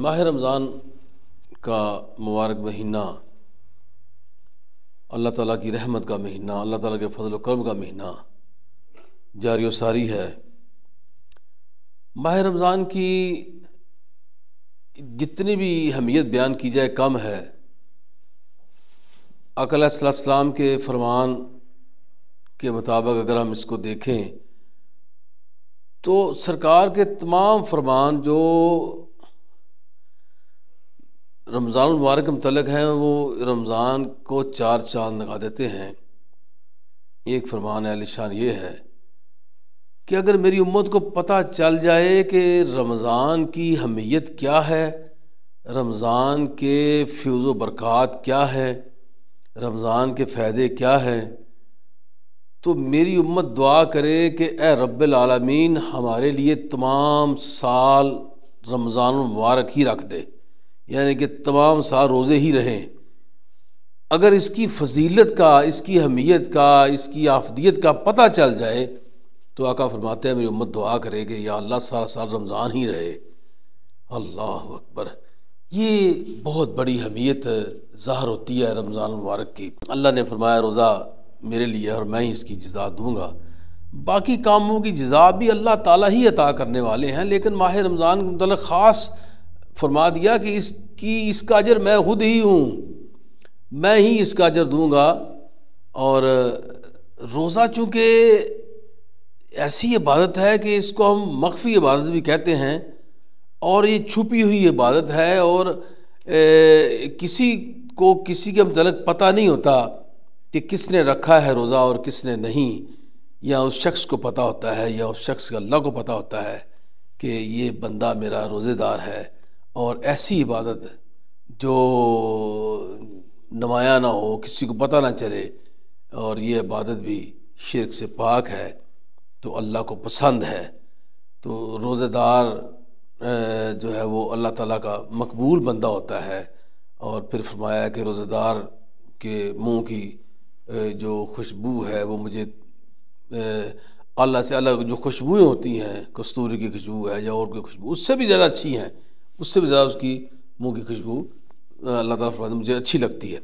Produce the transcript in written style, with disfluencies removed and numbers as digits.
ماہ رمضان کا مبارک مہینہ اللہ تعالیٰ کی رحمت کا مہینہ، اللہ تعالیٰ کے فضل و کرم کا مہینہ جاری و ساری ہے۔ ماہ رمضان کی جتنی بھی اہمیت بیان کی جائے کم ہے۔ آقا علیہ السلام کے فرمان کے مطابق اگر ہم اس کو دیکھیں تو سرکار کے تمام فرمان جو رمضان المبارک کے متعلق ہیں وہ رمضان کو چار چاند لگا دیتے ہیں۔ ایک فرمان عالی شان یہ ہے کہ اگر میری امت کو پتہ چل جائے کہ رمضان کی اہمیت کیا ہے، رمضان کے فیض و برکات کیا ہے، رمضان کے فائدے کیا ہیں، تو میری امت دعا کرے کہ اے رب العالمین ہمارے لیے تمام سال رمضان المبارک ہی رکھ دے، یعنی کہ تمام سال روزے ہی رہیں۔ اگر اس کی فضیلت کا، اس کی اہمیت کا، اس کی افادیت کا پتہ چل جائے تو آقا فرماتے ہیں میری امت دعا کرے کہ یا اللہ سارا سال رمضان ہی رہے۔ اللہ اکبر! یہ بہت بڑی اہمیت ظاہر ہوتی ہے رمضان المبارک کی۔ اللہ نے فرمایا روزہ میرے لیے اور میں ہی اس کی جزا دوں گا۔ باقی کاموں کی جزا بھی اللہ تعالیٰ ہی عطا کرنے والے ہیں، لیکن ماہ رمضان کے متعلق خاص فرما دیا کہ اس کا اجر میں خود ہی ہوں، میں ہی اس کا اجر دوں گا۔ اور روزہ چونکہ ایسی عبادت ہے کہ اس کو ہم مخفی عبادت بھی کہتے ہیں، اور یہ چھپی ہوئی عبادت ہے، اور کسی کو کسی کے متعلق پتہ نہیں ہوتا کہ کس نے رکھا ہے روزہ اور کس نے نہیں، یا اس شخص کو پتہ ہوتا ہے یا اس شخص کا اللہ کو پتہ ہوتا ہے کہ یہ بندہ میرا روزے دار ہے۔ اور ایسی عبادت جو نمایاں نہ ہو، کسی کو پتہ نہ چلے، اور یہ عبادت بھی شرک سے پاک ہے تو اللہ کو پسند ہے۔ تو روزے دار جو ہے وہ اللہ تعالیٰ کا مقبول بندہ ہوتا ہے۔ اور پھر فرمایا کہ روزے دار کے منہ کی جو خوشبو ہے وہ مجھے اللہ سے الگ جو خوشبوئیں ہوتی ہیں، کستوری کی خوشبو ہے یا اور کوئی خوشبو، اس سے بھی زیادہ اچھی ہیں، اس سے بھی زیادہ اس کی منہ کی خوشبو اللہ تعالیٰ فرماتے ہیں مجھے اچھی لگتی ہے۔